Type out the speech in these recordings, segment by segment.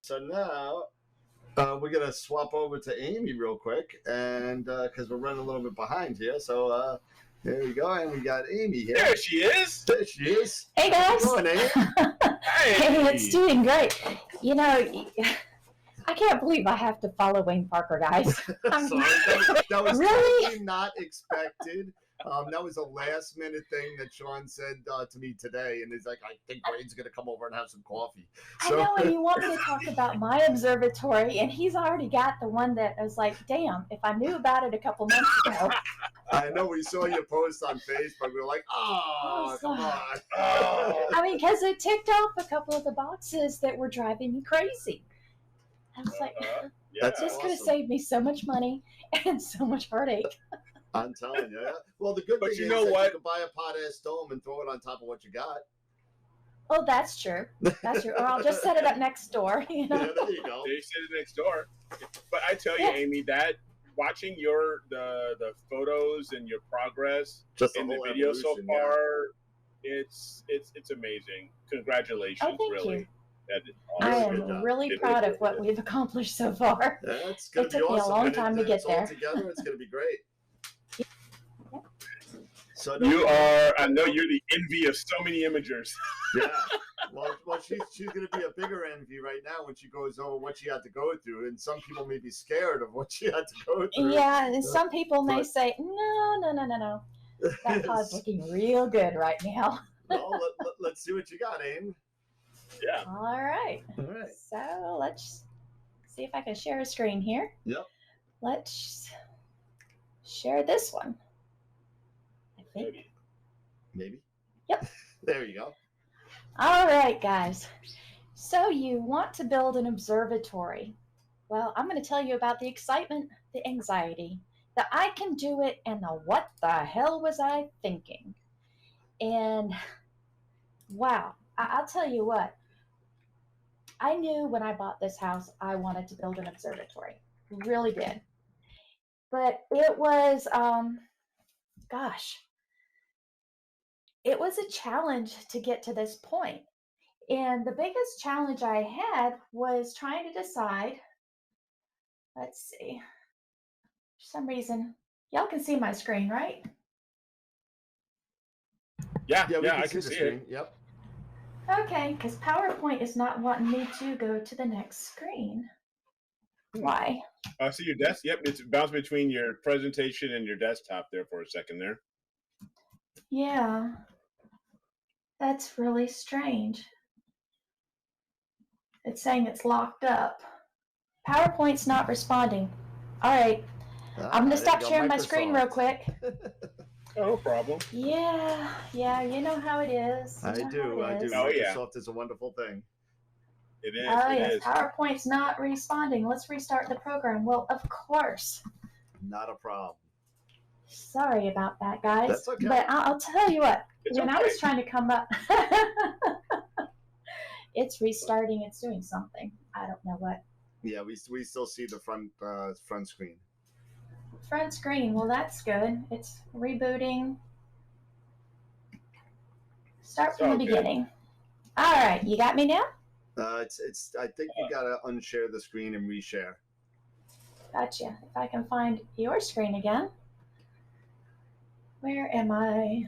So now we're going to swap over to Amy real quick, and because we're running a little bit behind here. So there we go, and we got Amy here. There she is. There she is. Hey, guys. How's it going, Amy? Hey, it's doing great. You know, I can't believe I have to follow Wayne Parker, guys. Sorry, that was Really? totally not expected. That was a last minute thing that Shawn said to me today, and he's like, I think Wayne's going to come over and have some coffee. I know, and you want me to talk about my observatory, and he's already got the one that I was like, damn, if I knew about it a couple months ago. I know, we saw your post on Facebook. We were like, oh, come on. Oh. I mean, because it ticked off a couple of the boxes that were driving me crazy. I was like, That's this could have awesome. saved me so much money and so much heartache. I'm telling you. Yeah. Well, the good thing is that you can buy a pot-ass dome and throw it on top of what you got. Oh, that's true. That's true. Or I'll just set it up next door. You know? Yeah, there you go. They set it next door. But I tell you, Amy, that watching the photos and your progress in the video so far, it's amazing. Congratulations, thank really. you. That is I awesome. am really proud of what we've accomplished so far. That's It going to be took me a awesome. long And time to get it's there. all together, it's going to be great. So I know you're the envy of so many imagers. Yeah. Well, she's going to be a bigger envy right now when she goes over what she had to go through, and some people may be scared of what she had to go through. Yeah, and some people may say, no. That pod's looking real good right now. Well, let's see what you got, Aim. Yeah. All right. So let's see if I can share a screen here. Yep. Let's share this one. I think. Maybe. Yep. There you go. All right, guys. So you want to build an observatory. Well, I'm going to tell you about the excitement, the anxiety, the I can do it, and the what the hell was I thinking? And wow, I'll tell you what. I knew when I bought this house, I wanted to build an observatory. Really did. But it was, it was a challenge to get to this point. And the biggest challenge I had was trying to decide, let's see, for some reason, y'all can see my screen, right? Yeah, I can see it. Yep. Okay, because PowerPoint is not wanting me to go to the next screen. Why? I see your desk. Yep, it's bounced between your presentation and your desktop there for a second there. Yeah, that's really strange. It's saying it's locked up. PowerPoint's not responding. All right, I'm going to stop sharing my screen real quick. No problem. Yeah, you know how it is. I do. Oh, yeah. Microsoft is a wonderful thing. It is. Oh, it yes. is. PowerPoint's not responding. Let's restart the program. Well, of course. Not a problem. Sorry about that, guys. That's okay. But I'll tell you what. It's when okay. I was trying to come up, it's restarting. It's doing something. I don't know what. Yeah, we still see the front screen. Front screen. Well, that's good. It's rebooting. Start from the beginning. All right, you got me now? It's. I think you gotta unshare the screen and reshare. Gotcha. If I can find your screen again. Where am I?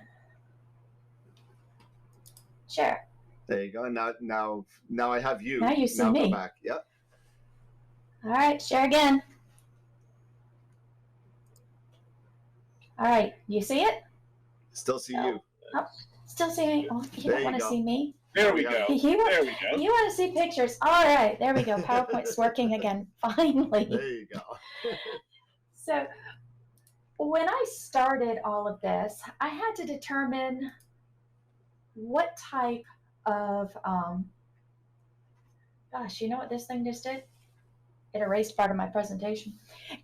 Share. There you go. Now I have you. Now you see me. Go back. Yep. All right, share again. All right, you see it? Still see you. Oh, still see me. Oh, you don't want to see me. There we go. There we go. You want to see pictures. All right, there we go. PowerPoint's working again, finally. There you go. So when I started all of this, I had to determine what type of, gosh, you know what this thing just did? It erased part of my presentation.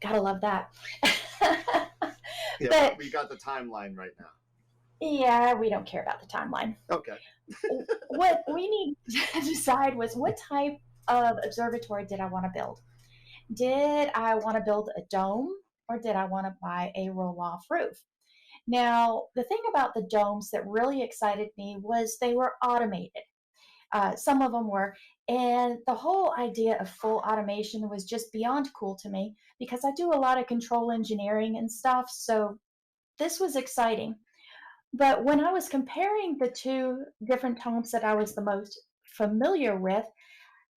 Gotta love that. Yeah, but we got the timeline right now. Yeah, we don't care about the timeline. Okay. What we need to decide was what type of observatory did I want to build? Did I want to build a dome or did I want to buy a roll-off roof? Now, the thing about the domes that really excited me was they were automated. Some of them were. And the whole idea of full automation was just beyond cool to me because I do a lot of control engineering and stuff. So this was exciting. But when I was comparing the two different homes that I was the most familiar with,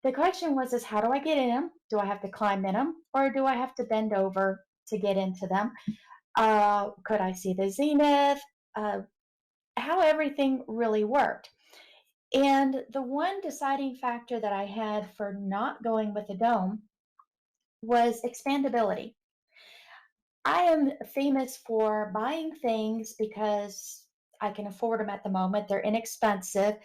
the question was, is how do I get in them? Do I have to climb in them or do I have to bend over to get into them? Could I see the zenith? How everything really worked. And the one deciding factor that I had for not going with a dome was expandability. I am famous for buying things because I can afford them at the moment. They're inexpensive.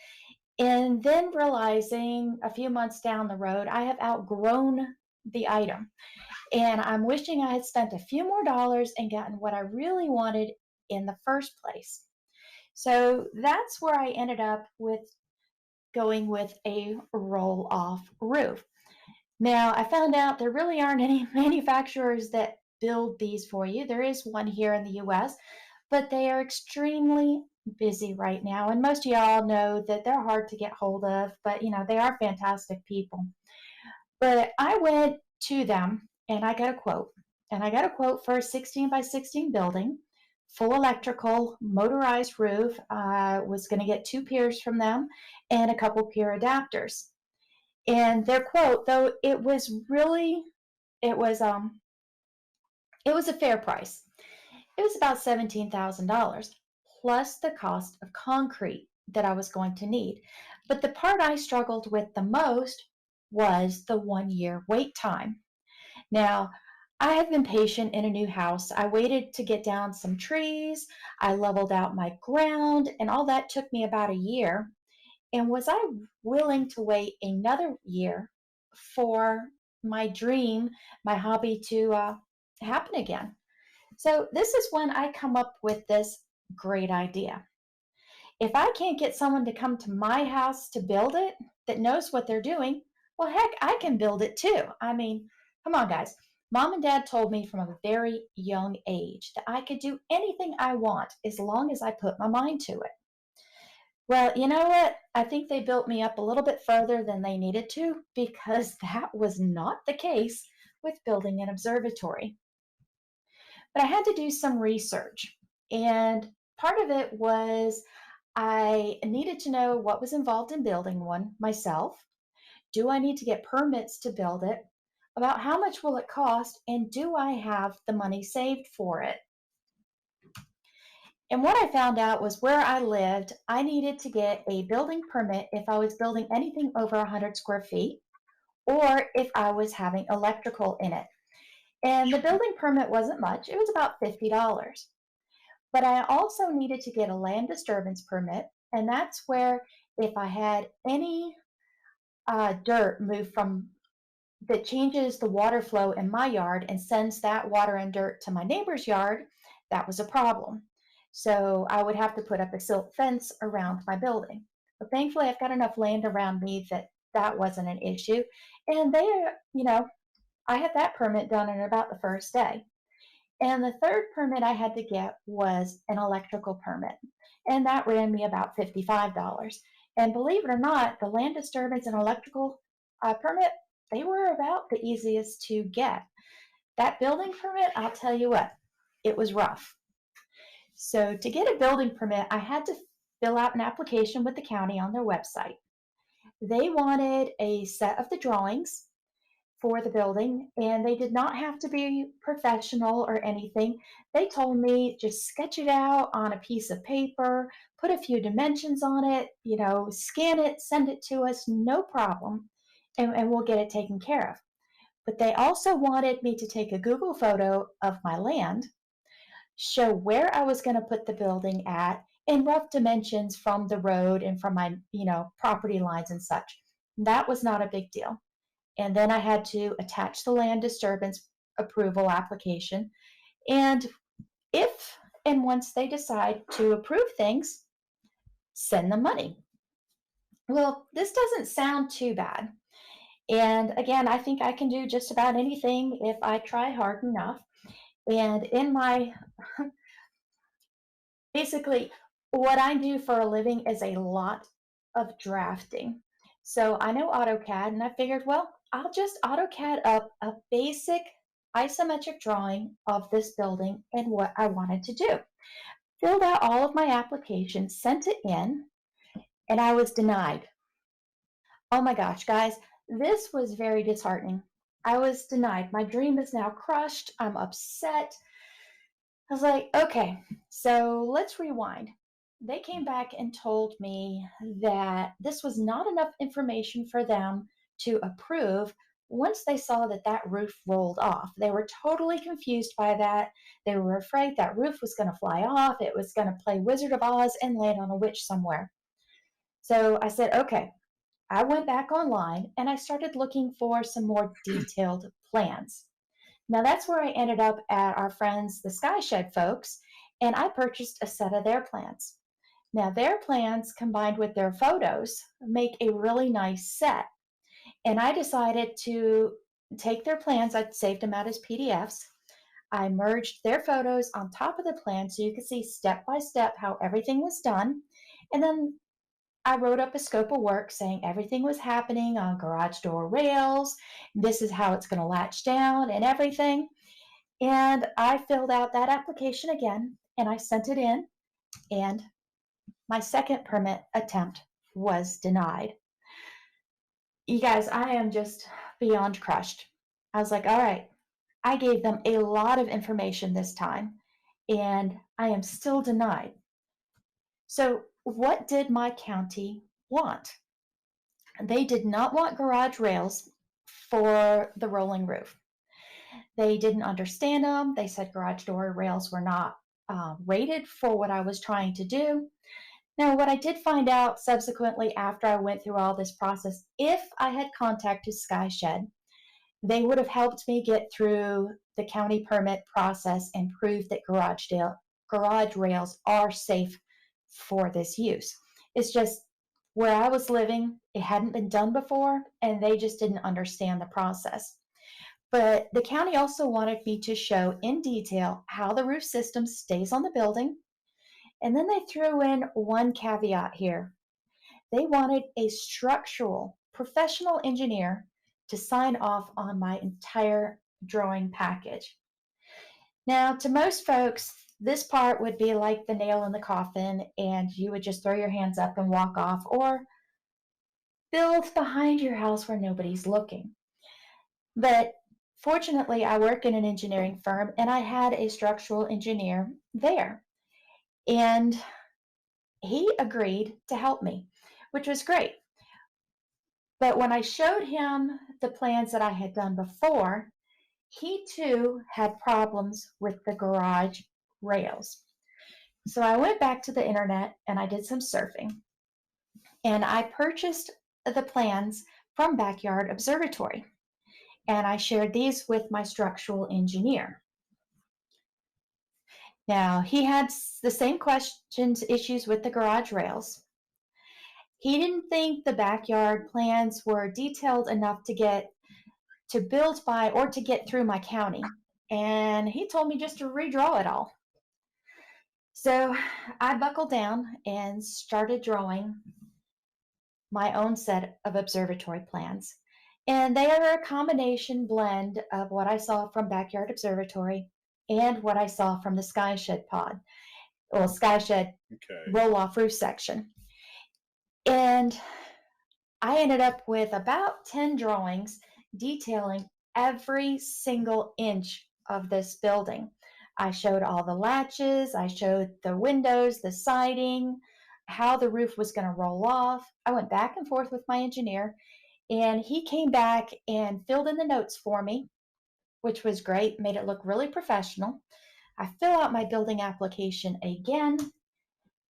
And then realizing a few months down the road, I have outgrown the item. And I'm wishing I had spent a few more dollars and gotten what I really wanted in the first place. So that's where I ended up with going with a roll-off roof. Now, I found out there really aren't any manufacturers that build these for you. There is one here in the US, but they are extremely busy right now. And most of y'all know that they're hard to get hold of, but they are fantastic people. But I went to them and I got a quote. And I got a quote for a 16 by 16 building, full electrical, motorized roof. I was going to get 2 piers from them and a couple pier adapters. And their quote, though it was a fair price. It was about $17,000 plus the cost of concrete that I was going to need. But the part I struggled with the most was the 1-year wait time. Now, I have been patient in a new house. I waited to get down some trees, I leveled out my ground, and all that took me about a year. And was I willing to wait another year for my dream, my hobby to happen again? So this is when I come up with this great idea. If I can't get someone to come to my house to build it that knows what they're doing, well, heck, I can build it too. I mean, come on, guys. Mom and Dad told me from a very young age that I could do anything I want as long as I put my mind to it. Well, you know what? I think they built me up a little bit further than they needed to because that was not the case with building an observatory. But I had to do some research, and part of it was I needed to know what was involved in building one myself. Do I need to get permits to build it? About how much will it cost? And do I have the money saved for it? And what I found out was where I lived, I needed to get a building permit if I was building anything over 100 square feet or if I was having electrical in it. And the building permit wasn't much, it was about $50. But I also needed to get a land disturbance permit, and that's where if I had any dirt moved from that changes the water flow in my yard and sends that water and dirt to my neighbor's yard, that was a problem. So I would have to put up a silt fence around my building. But thankfully, I've got enough land around me that that wasn't an issue. And I had that permit done in about the first day. And the third permit I had to get was an electrical permit. And that ran me about $55. And believe it or not, the land disturbance and electrical permit, they were about the easiest to get. That building permit, I'll tell you what, it was rough. So to get a building permit, I had to fill out an application with the county on their website. They wanted a set of the drawings for the building, and they did not have to be professional or anything. They told me just sketch it out on a piece of paper, put a few dimensions on it, scan it, send it to us, no problem, and we'll get it taken care of. But they also wanted me to take a Google photo of my land, show where I was going to put the building at in rough dimensions from the road and from my, property lines and such. That was not a big deal. And then I had to attach the land disturbance approval application. And if and once they decide to approve things, send them money. Well, this doesn't sound too bad. And again, I think I can do just about anything if I try hard enough. And in my, basically, what I do for a living is a lot of drafting. So I know AutoCAD, and I figured, well, I'll just AutoCAD up a basic isometric drawing of this building and what I wanted to do. Filled out all of my applications, sent it in, and I was denied. Oh my gosh, guys, this was very disheartening. I was denied. My dream is now crushed. I'm upset. I was like, okay, so let's rewind. They came back and told me that this was not enough information for them to approve once they saw that that roof rolled off. They were totally confused by that. They were afraid that roof was going to fly off. It was going to play Wizard of Oz and land on a witch somewhere. So I said, okay. I went back online and I started looking for some more detailed plans. Now that's where I ended up at our friends, the SkyShed folks, and I purchased a set of their plans. Now their plans combined with their photos make a really nice set. And I decided to take their plans, I'd saved them out as PDFs. I merged their photos on top of the plan so you could see step by step how everything was done. And then I wrote up a scope of work saying everything was happening on garage door rails. This is how it's going to latch down and everything. And I filled out that application again and I sent it in. And my second permit attempt was denied. You guys, I am just beyond crushed. I was like, all right, I gave them a lot of information this time and I am still denied. So what did my county want? They did not want garage rails for the rolling roof. They didn't understand them. They said garage door rails were not rated for what I was trying to do. Now, what I did find out subsequently after I went through all this process, if I had contacted SkyShed, they would have helped me get through the county permit process and prove that garage rails are safe for this use. It's just where I was living, it hadn't been done before, and they just didn't understand the process. But the county also wanted me to show in detail how the roof system stays on the building. And then they threw in one caveat here. They wanted a structural professional engineer to sign off on my entire drawing package. Now, to most folks, this part would be like the nail in the coffin, and you would just throw your hands up and walk off, or build behind your house where nobody's looking. But fortunately, I work in an engineering firm, and I had a structural engineer there. And he agreed to help me, which was great. But when I showed him the plans that I had done before, he too had problems with the garage rails. So I went back to the internet and I did some surfing. And I purchased the plans from Backyard Observatory. And I shared these with my structural engineer. Now, he had the same questions, issues with the garage rails. He didn't think the backyard plans were detailed enough to build by or to get through my county. And he told me just to redraw it all. So I buckled down and started drawing my own set of observatory plans. And they are a combination blend of what I saw from Backyard Observatory and what I saw from the SkyShed SkyShed roll-off roof section. And I ended up with about 10 drawings detailing every single inch of this building. I showed all the latches, I showed the windows, the siding, how the roof was going to roll off. I went back and forth with my engineer, and he came back and filled in the notes for me, which was great, made it look really professional. I fill out my building application again,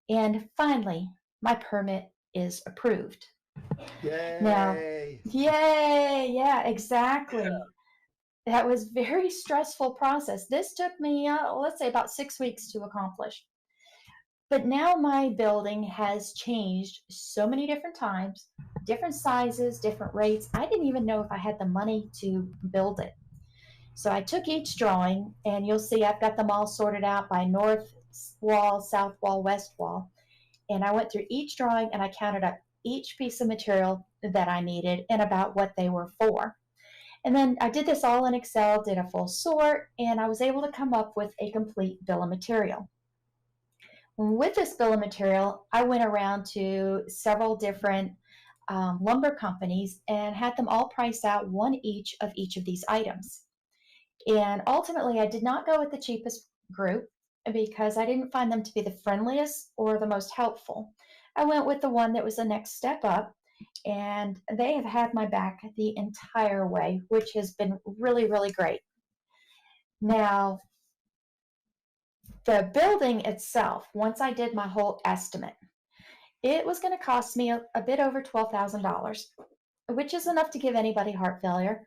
and finally, my permit is approved. Yay! Now, yay! Yeah, exactly. Yeah. That was a very stressful process. This took me, let's say, about 6 weeks to accomplish. But now my building has changed so many different times, different sizes, different rates. I didn't even know if I had the money to build it. So I took each drawing, and you'll see I've got them all sorted out by north wall, south wall, west wall. And I went through each drawing, and I counted up each piece of material that I needed and about what they were for. And then I did this all in Excel, did a full sort, and I was able to come up with a complete bill of material. With this bill of material, I went around to several different lumber companies and had them all price out one each of these items. And ultimately, I did not go with the cheapest group because I didn't find them to be the friendliest or the most helpful. I went with the one that was the next step up, and they have had my back the entire way, which has been really, really great. Now, the building itself, once I did my whole estimate, it was going to cost me a bit over $12,000, which is enough to give anybody heart failure,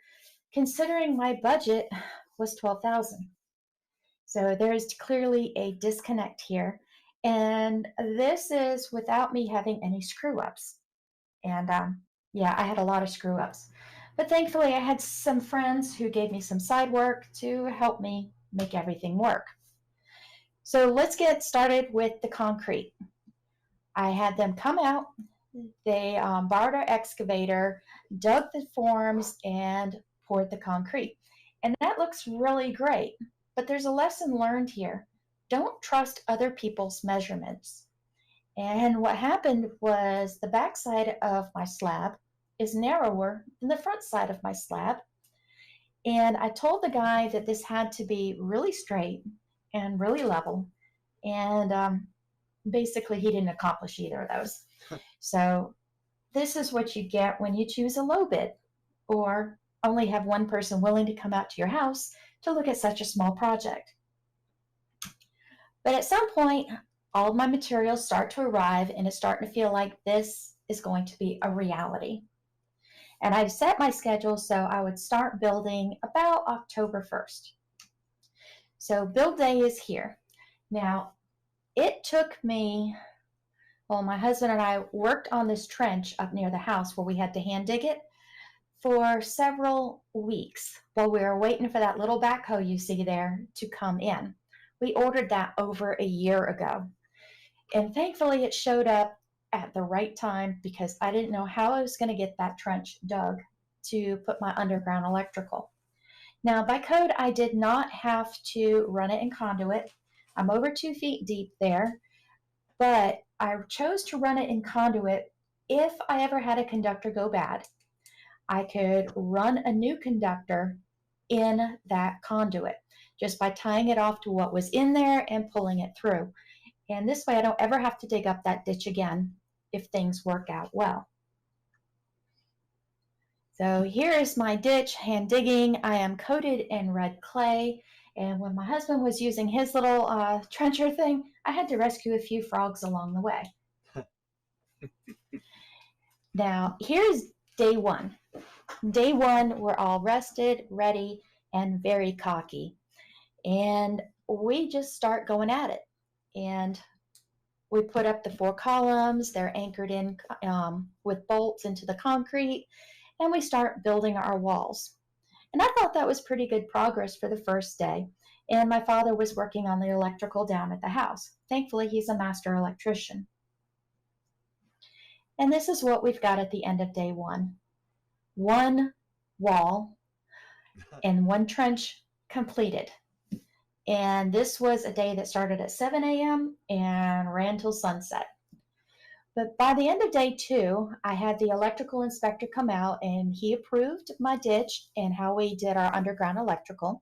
considering my budget was $12,000. So there is clearly a disconnect here. And this is without me having any screw ups. And yeah, I had a lot of screw ups. But thankfully, I had some friends who gave me some side work to help me make everything work. So let's get started with the concrete. I had them come out. They borrowed our excavator, dug the forms, and poured the concrete. And that looks really great. But there's a lesson learned here. Don't trust other people's measurements. And what happened was the backside of my slab is narrower than the front side of my slab. And I told the guy that this had to be really straight and really level. And basically, he didn't accomplish either of those. So this is what you get when you choose a low bid or only have one person willing to come out to your house to look at such a small project. But at some point, all of my materials start to arrive and it's starting to feel like this is going to be a reality. And I set my schedule so I would start building about October 1st. So build day is here. Now, it took me, well, my husband and I worked on this trench up near the house where we had to hand dig it for several weeks while we were waiting for that little backhoe you see there to come in. We ordered that over a year ago. And thankfully it showed up at the right time because I didn't know how I was going to get that trench dug to put my underground electrical. Now, by code, I did not have to run it in conduit. I'm over 2 feet deep there, but I chose to run it in conduit if I ever had a conductor go bad. I could run a new conductor in that conduit just by tying it off to what was in there and pulling it through. And this way I don't ever have to dig up that ditch again if things work out well. So here is my ditch, hand digging. I am coated in red clay. And when my husband was using his little trencher thing, I had to rescue a few frogs along the way. Now, here's day one. Day one, we're all rested, ready, and very cocky. And we just start going at it. And we put up the 4 columns. They're anchored in with bolts into the concrete. And we start building our walls. And I thought that was pretty good progress for the first day. And my father was working on the electrical down at the house. Thankfully, he's a master electrician. And this is what we've got at the end of day one. 1 wall and 1 trench completed. And this was a day that started at 7 a.m. and ran till sunset. But by the end of day 2, I had the electrical inspector come out and he approved my ditch and how we did our underground electrical.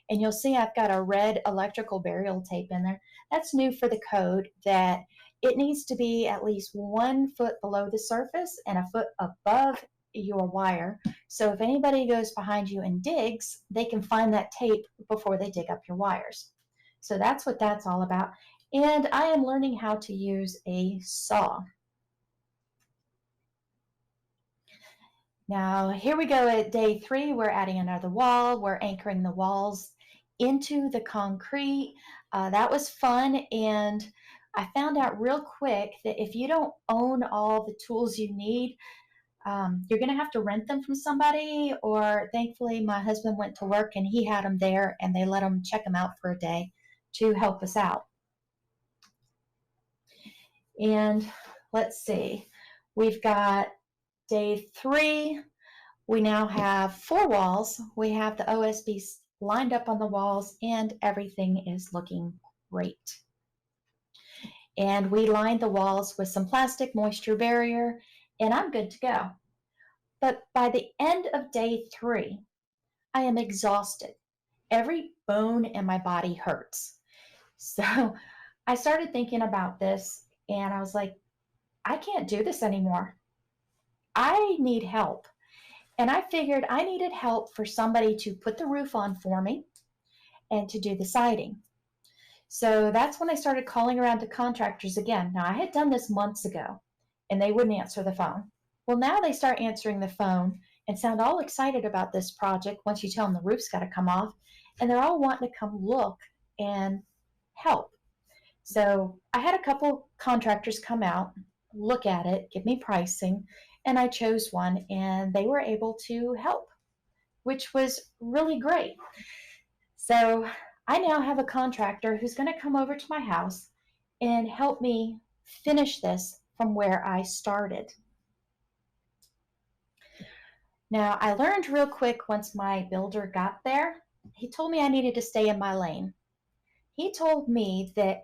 And you'll see I've got a red electrical burial tape in there. That's new for the code, that it needs to be at least 1 foot below the surface and a foot above your wire. So if anybody goes behind you and digs, they can find that tape before they dig up your wires. So that's what that's all about. And I am learning how to use a saw. Now, here we go at day 3. We're adding another wall. We're anchoring the walls into the concrete. That was fun. And I found out real quick that if you don't own all the tools you need, you're going to have to rent them from somebody, or thankfully my husband went to work and he had them there and they let him check them out for a day to help us out. And let's see, we've got Day 3, we now have 4 walls. We have the OSBs lined up on the walls, and everything is looking great. And we lined the walls with some plastic moisture barrier, and I'm good to go. But by the end of day 3, I am exhausted. Every bone in my body hurts. So I started thinking about this, and I was like, I can't do this anymore. I need help. And I figured I needed help for somebody to put the roof on for me and to do the siding. So that's when I started calling around to contractors again. Now, I had done this months ago, and they wouldn't answer the phone. Well, now they start answering the phone and sound all excited about this project once you tell them the roof's got to come off, and they're all wanting to come look and help. So I had a couple contractors come out, look at it, give me pricing, and I chose one, and they were able to help, which was really great. So I now have a contractor who's going to come over to my house and help me finish this from where I started. Now, I learned real quick once my builder got there, he told me I needed to stay in my lane. He told me that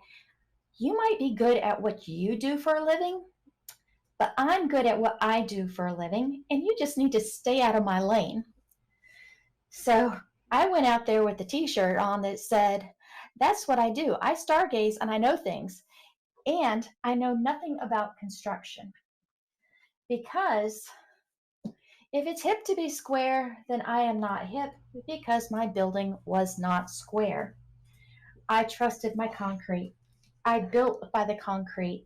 you might be good at what you do for a living, but I'm good at what I do for a living, and you just need to stay out of my lane. So I went out there with the t-shirt on that said, that's what I do. I stargaze and I know things, and I know nothing about construction. Because if it's hip to be square, then I am not hip, because my building was not square. I trusted my concrete. I built by the concrete,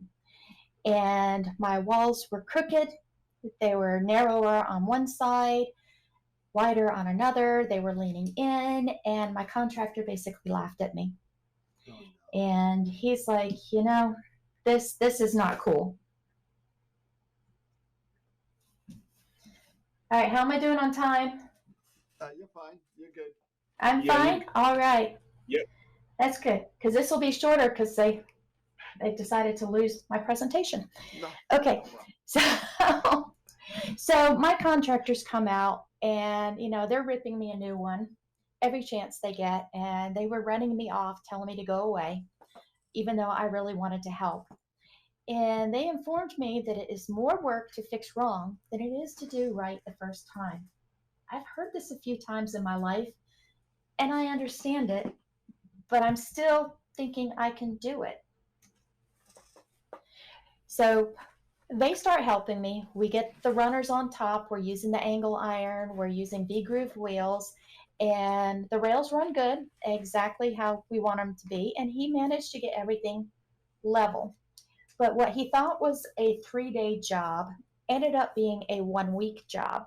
and my walls were crooked. They were narrower on one side, wider on another. They were leaning in, and my contractor basically laughed at me. Oh, no. And he's like, this is not cool. All right, how am I doing on time? You're fine. You're good. I'm fine? All right. Yep. That's good, because this will be shorter because they decided to lose my presentation. No. Okay, so my contractors come out, and they're ripping me a new one every chance they get, and they were running me off, telling me to go away, even though I really wanted to help. And they informed me that it is more work to fix wrong than it is to do right the first time. I've heard this a few times in my life, and I understand it, but I'm still thinking I can do it. So they start helping me. We get the runners on top. We're using the angle iron. We're using V-groove wheels, and the rails run good, exactly how we want them to be. And he managed to get everything level. But what he thought was a 3-day job ended up being a 1-week job.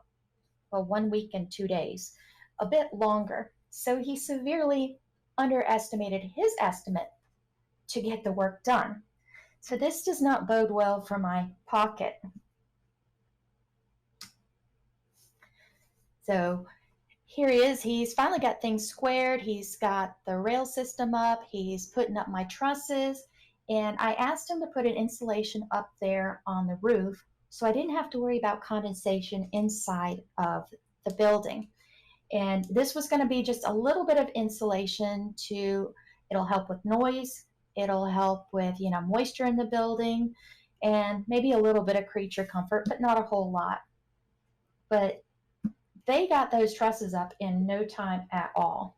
Well, 1 week and 2 days, a bit longer. So he severely underestimated his estimate to get the work done. So this does not bode well for my pocket. So here he is. He's finally got things squared. He's got the rail system up. He's putting up my trusses. And I asked him to put an insulation up there on the roof so I didn't have to worry about condensation inside of the building. And this was going to be just a little bit of insulation it'll help with noise. It'll help with, moisture in the building, and maybe a little bit of creature comfort, but not a whole lot. But they got those trusses up in no time at all.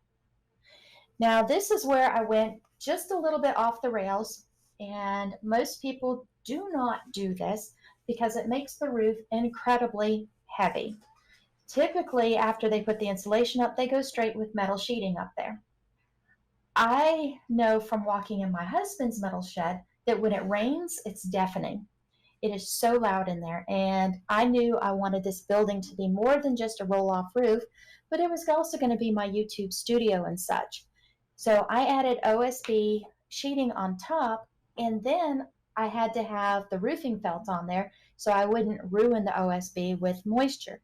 Now, this is where I went just a little bit off the rails, and most people do not do this because it makes the roof incredibly heavy. Typically, after they put the insulation up, they go straight with metal sheeting up there. I know from walking in my husband's metal shed that when it rains, it's deafening. It is so loud in there, and I knew I wanted this building to be more than just a roll-off roof, but it was also going to be my YouTube studio and such. So I added OSB sheeting on top, and then I had to have the roofing felt on there so I wouldn't ruin the OSB with moisture.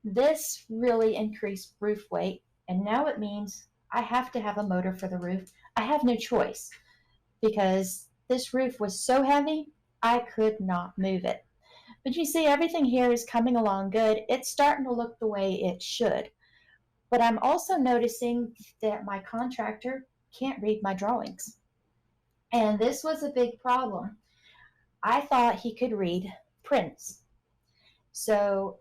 This really increased roof weight, and now it means I have to have a motor for the roof. I have no choice because this roof was so heavy, I could not move it. But you see, everything here is coming along good. It's starting to look the way it should. But I'm also noticing that my contractor can't read my drawings. And this was a big problem. I thought he could read prints. So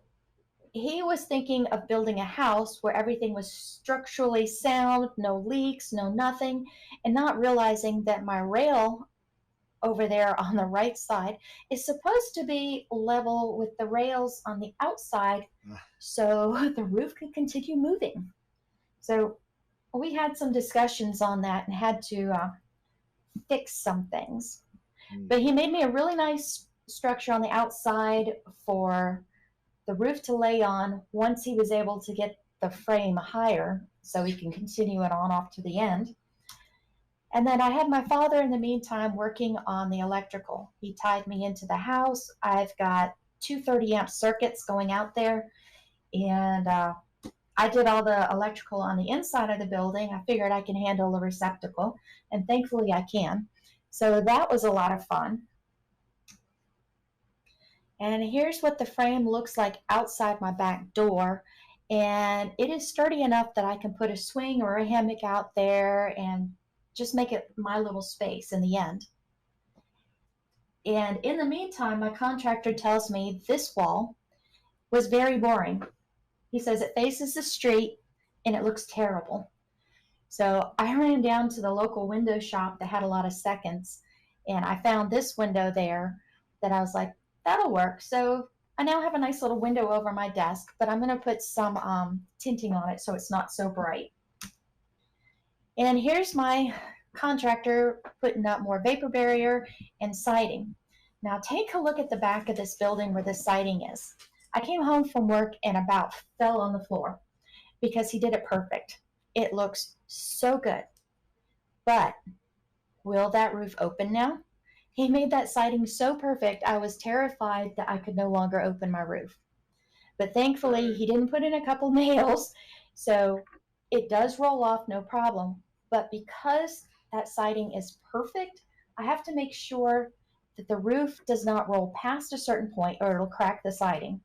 he was thinking of building a house where everything was structurally sound, no leaks, no nothing, and not realizing that my rail over there on the right side is supposed to be level with the rails on the outside so the roof could continue moving. So we had some discussions on that and had to fix some things. But he made me a really nice structure on the outside for the roof to lay on once he was able to get the frame higher so he can continue it on off to the end. And then I had my father in the meantime working on the electrical. He tied me into the house. I've got two 30-amp circuits going out there, and I did all the electrical on the inside of the building. I figured I can handle a receptacle, and thankfully I can. So that was a lot of fun. And here's what the frame looks like outside my back door. And it is sturdy enough that I can put a swing or a hammock out there and just make it my little space in the end. And in the meantime, my contractor tells me this wall was very boring. He says it faces the street and it looks terrible. So I ran down to the local window shop that had a lot of seconds, and I found this window there that I was like, that'll work. So I now have a nice little window over my desk, but I'm going to put some tinting on it so it's not so bright. And here's my contractor putting up more vapor barrier and siding. Now take a look at the back of this building where the siding is. I came home from work and about fell on the floor because he did it perfect. It looks so good. But will that roof open now? He made that siding so perfect, I was terrified that I could no longer open my roof. But thankfully, he didn't put in a couple nails, so it does roll off, no problem. But because that siding is perfect, I have to make sure that the roof does not roll past a certain point or it'll crack the siding.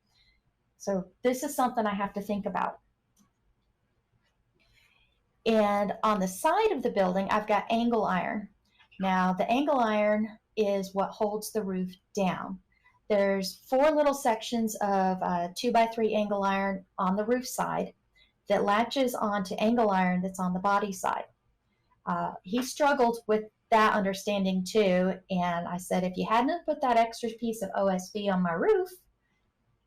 So this is something I have to think about. And on the side of the building, I've got angle iron. Now, the angle iron is what holds the roof down. There's 4 little sections of 2x3 angle iron on the roof side that latches onto angle iron that's on the body side. He struggled with that understanding too, and I said, if you hadn't put that extra piece of OSB on my roof,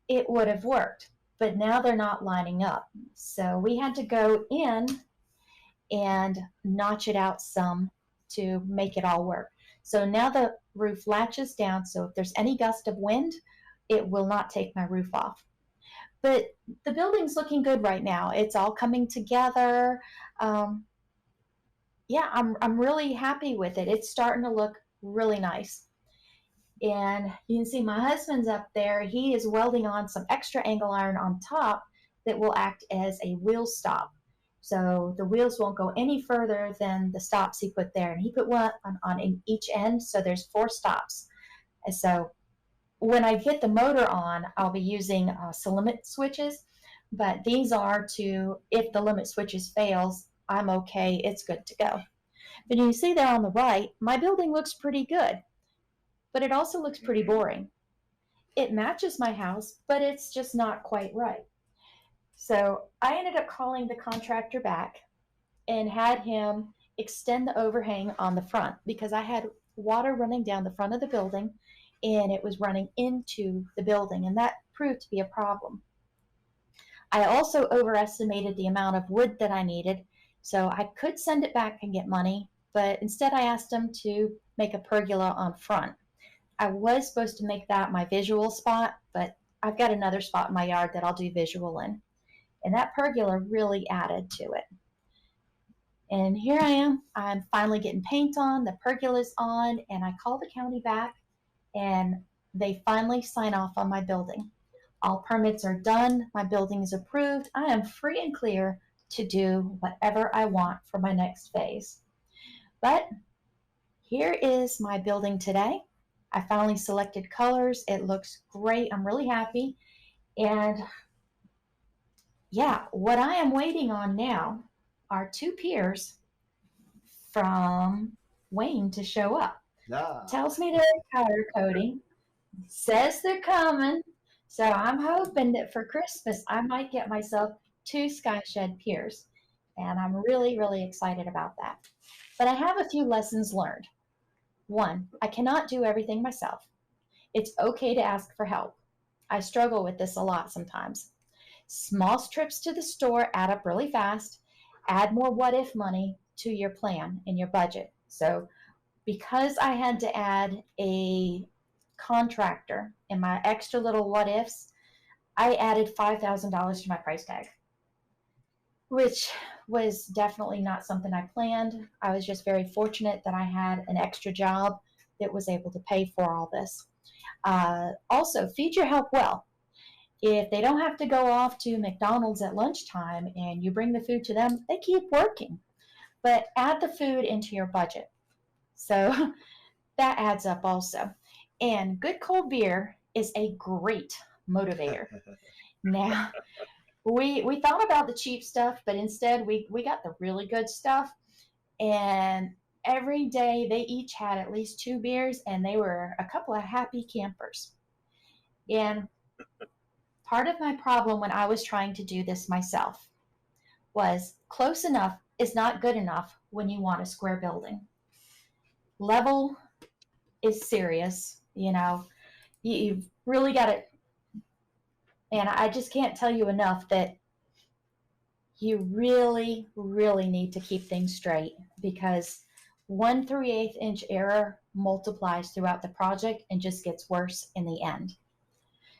it would have worked. But now they're not lining up. So we had to go in and notch it out some to make it all work. So now the roof latches down, so if there's any gust of wind, it will not take my roof off. But the building's looking good right now. It's all coming together. Yeah, I'm really happy with it. It's starting to look really nice. And you can see my husband's up there. He is welding on some extra angle iron on top that will act as a wheel stop. So the wheels won't go any further than the stops he put there. And he put one on each end, so there's 4 stops. And so when I get the motor on, I'll be using some limit switches. But these are to, if the limit switches fails, I'm okay, it's good to go. But you see there on the right, my building looks pretty good. But it also looks pretty boring. It matches my house, but it's just not quite right. So I ended up calling the contractor back and had him extend the overhang on the front because I had water running down the front of the building and it was running into the building, and that proved to be a problem. I also overestimated the amount of wood that I needed, so I could send it back and get money, but instead I asked him to make a pergola on front. I was supposed to make that my visual spot, but I've got another spot in my yard that I'll do visual in. And that pergola really added to it. And here I am. I'm finally getting paint on, the pergola's on, and I call the county back, and they finally sign off on my building. All permits are done. My building is approved. I am free and clear to do whatever I want for my next phase. But here is my building today. I finally selected colors. It looks great. I'm really happy. And yeah, what I am waiting on now are 2 piers from Wayne to show up. Tells me they're powder coating, says they're coming. So I'm hoping that for Christmas, I might get myself 2 SkyShed piers. And I'm really, really excited about that. But I have a few lessons learned. 1, I cannot do everything myself. It's okay to ask for help. I struggle with this a lot sometimes. Small trips to the store add up really fast. Add more what if money to your plan and your budget. So because I had to add a contractor in my extra little what ifs, I added $5,000 to my price tag, which was definitely not something I planned. I was just very fortunate that I had an extra job that was able to pay for all this. Also, feed your help well. If they don't have to go off to McDonald's at lunchtime and you bring the food to them, they keep working. But add the food into your budget. So that adds up also. And good cold beer is a great motivator. Now, we thought about the cheap stuff, but instead we got the really good stuff. And every day they each had at least 2 beers, and they were a couple of happy campers. And part of my problem when I was trying to do this myself was close enough is not good enough when you want a square building. Level is serious, you know. You've really got it. And I just can't tell you enough that you really, really need to keep things straight, because 1/3 inch error multiplies throughout the project and just gets worse in the end.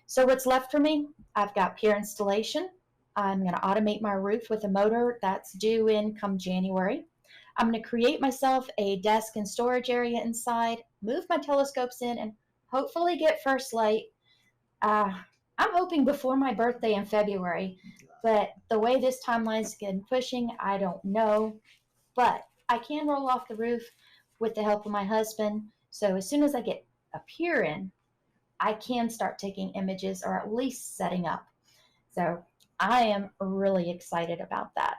So what's left for me? I've got pier installation. I'm going to automate my roof with a motor that's due in come January. I'm going to create myself a desk and storage area inside, move my telescopes in, and hopefully get first light. I'm hoping before my birthday in February, but the way this timeline's getting pushing, I don't know. But I can roll off the roof with the help of my husband. So as soon as I get a pier in, I can start taking images, or at least setting up. So I am really excited about that.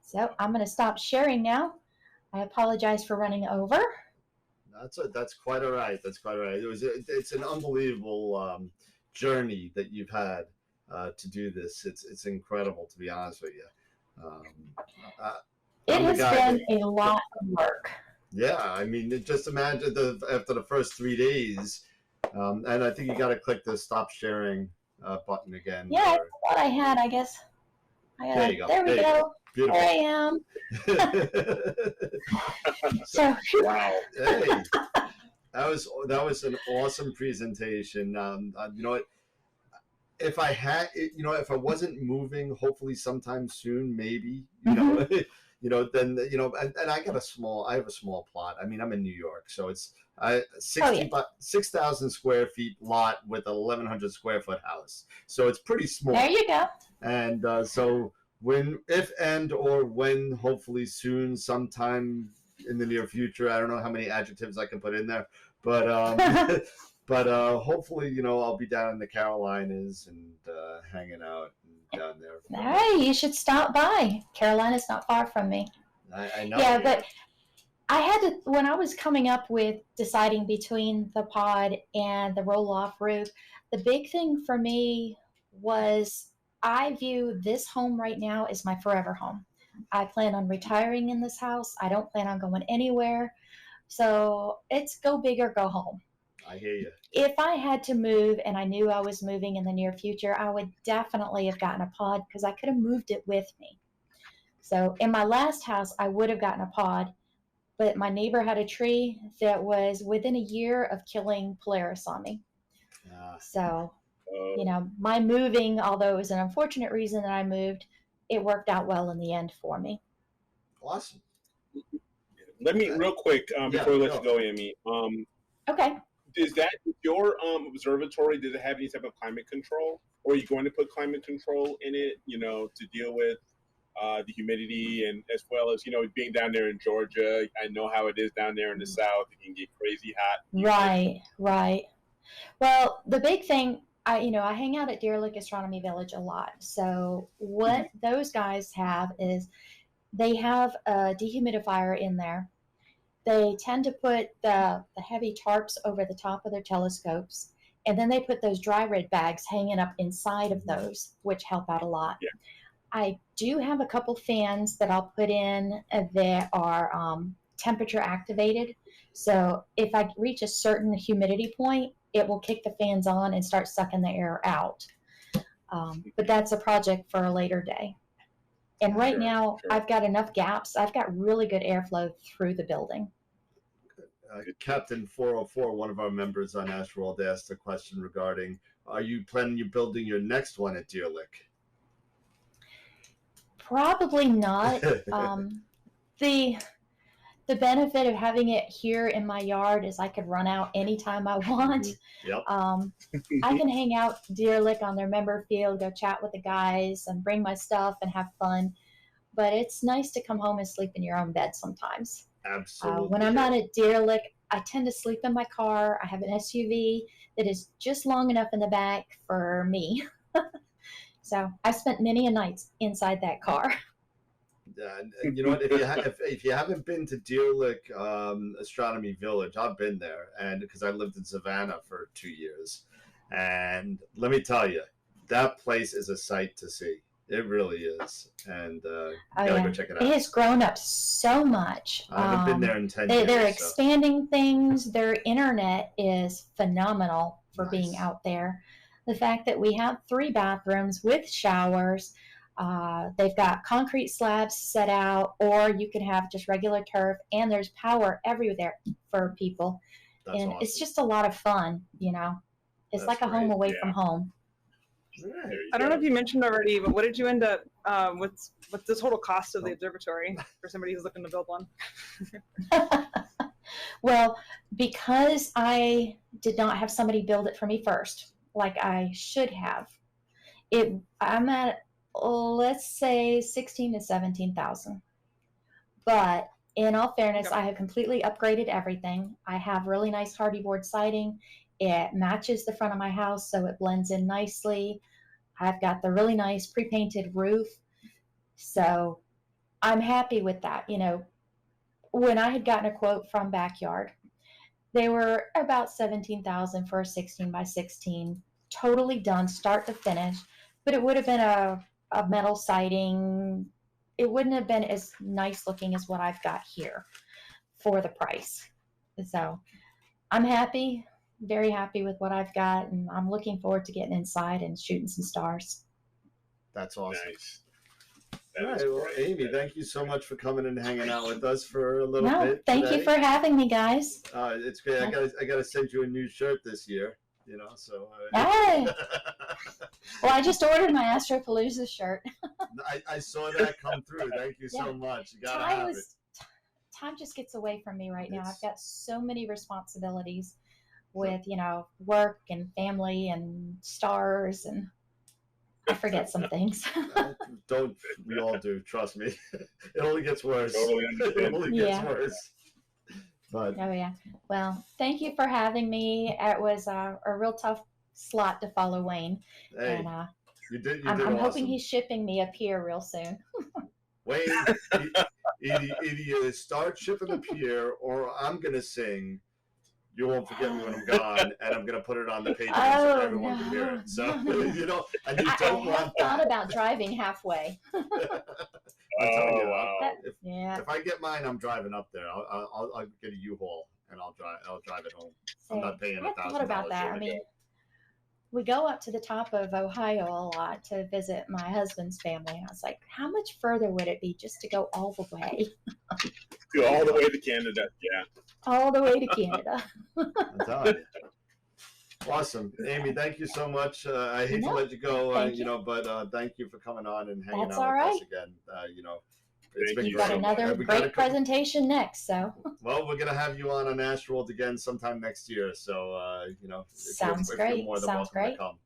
So I'm going to stop sharing now. I apologize for running over. That's quite all right. That's quite all right. It's an unbelievable journey that you've had to do this. It's incredible, to be honest with you. It has been a lot of work. Yeah, I mean, just imagine after the first 3 days, and I think you got to click the stop sharing button again. Yeah, I thought I had, I guess. There you go. There we go. Beautiful. There I am. So, wow. Hey, that was an awesome presentation. You know what? If I wasn't moving, hopefully sometime soon, maybe, then, and I have a small plot. I mean, I'm in New York, so it's 6,000 square feet lot with a 1,100 square foot house. So it's pretty small. There you go. And so when, hopefully soon, sometime in the near future, I don't know how many adjectives I can put in there, but but hopefully, I'll be down in the Carolinas and hanging out down there. Hey, you should stop by. Carolina's not far from me. I know. Yeah, but I had to, when I was coming up with deciding between the pod and the roll-off roof, the big thing for me was I view this home right now as my forever home. I plan on retiring in this house. I don't plan on going anywhere. So it's go big or go home. I hear you. If I had to move and I knew I was moving in the near future, I would definitely have gotten a pod because I could have moved it with me. So in my last house, I would have gotten a pod, but my neighbor had a tree that was within a year of killing Polaris on me. So, my moving, although it was an unfortunate reason that I moved, it worked out well in the end for me. Awesome. Let me, real quick, before we let you go, Amy. Okay. Is that your observatory? Does it have any type of climate control, or are you going to put climate control in it? To deal with the humidity, and as well as being down there in Georgia. I know how it is down there in the South. It can get crazy hot. Right. Well, the big thing, I hang out at Deer Lick Astronomy Village a lot. So what those guys have is they have a dehumidifier in there. They tend to put the heavy tarps over the top of their telescopes, and then they put those dry red bags hanging up inside of those, which help out a lot. Yeah. I do have a couple fans that I'll put in that are temperature activated. So if I reach a certain humidity point, it will kick the fans on and start sucking the air out. But that's a project for a later day. And right now, I've got enough gaps. I've got really good airflow through the building. Captain 404, one of our members on AstroWorld, asked a question regarding, are you planning on building your next one at Deer Lick? Probably not. The benefit of having it here in my yard is I could run out anytime I want. Yep. I can hang out Deer Lick on their member field, go chat with the guys and bring my stuff and have fun. But it's nice to come home and sleep in your own bed sometimes. Absolutely. When I'm not at Deer Lick, I tend to sleep in my car. I have an SUV that is just long enough in the back for me. So I spent many a nights inside that car. You know what? If you haven't been to Deer Lick Astronomy Village, I've been there, and because I lived in Savannah for 2 years, and let me tell you, that place is a sight to see. It really is, and you gotta go check it out. It has grown up so much. I haven't been there in 10 years. They're expanding things. Their internet is phenomenal for being out there. The fact that we have 3 bathrooms with showers. They've got concrete slabs set out, or you can have just regular turf, and there's power everywhere for people. That's awesome. It's just a lot of fun, It's like a home away from home. I don't know if you mentioned already, but what did you end up what's the total cost of the observatory for somebody who's looking to build one? Well, because I did not have somebody build it for me first, like I should have, I'm at, let's say, 16 to 17,000. But in all fairness, I have completely upgraded everything. I have really nice hardy board siding. It matches the front of my house, so it blends in nicely. I've got the really nice pre-painted roof. So I'm happy with that. When I had gotten a quote from Backyard, they were about 17,000 for a 16 by 16, totally done, start to finish. But it would have been a metal siding. It wouldn't have been as nice looking as what I've got here for the price. So I'm happy, very happy with what I've got, and I'm looking forward to getting inside and shooting some stars. That's awesome. Nice. All right, well, Amy, thank you so much for coming and hanging out with us for a little bit. Thank you for having me, guys. It's great. I gotta send you a new shirt this year. So. Hey. Well, I just ordered my AstroPalooza shirt. I saw that come through. Thank you so much. You gotta have it. Time just gets away from me right now. I've got so many responsibilities with work and family and stars, and I forget some things. Don't we all do? Trust me. It only gets worse. Totally It only gets worse. But well, thank you for having me. It was a real tough slot to follow Wayne. Hey, and you did I'm awesome. hoping he's shipping me up here real soon. Wayne, either you start shipping up here, or I'm gonna sing "You Won't Forget Me When I'm Gone," and I'm gonna put it on the page so everyone can hear it. So and you don't I want thought about driving halfway. I'll tell you, wow. If I get mine, I'm driving up there. I'll get a U-Haul and I'll drive it home. I'm not paying $1,000. I thought about that. I mean, we go up to the top of Ohio a lot to visit my husband's family. I was like, how much further would it be just to go all the way? Go all the way to Canada, yeah. All the way to Canada. I'm telling you. Awesome. Amy, thank you so much. I hate to let you go, but thank you for coming on and hanging out with us again. It's been great. Got another great presentation next, so. Well, we're going to have you on AstroWorld again sometime next year, so, Sounds great. You're more than welcome to come.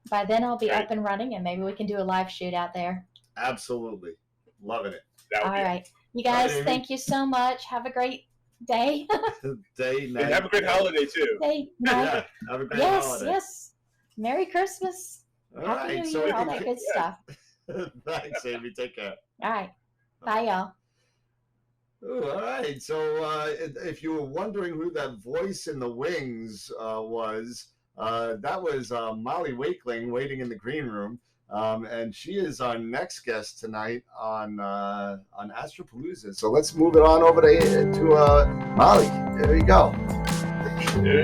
By then I'll be up and running, and maybe we can do a live shoot out there. Absolutely. Loving it. All right. You guys, thank you so much. Have a great day. Day, night. And have a great holiday, too. Day, night. Yeah, have a great holiday. Yes. Merry Christmas. Happy New Year, all that good stuff. Thanks, Amy. Take care. All right. Bye, y'all. Ooh, all right. So if you were wondering who that voice in the wings was, that was Molly Wakeling waiting in the green room. And she is our next guest tonight on AstroPalooza. So let's move it on over to Molly. There you go.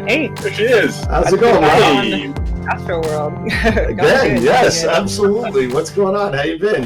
Hey, there she is. How's it going, Molly? AstroWorld. Again, yes, absolutely. What's going on? How you been?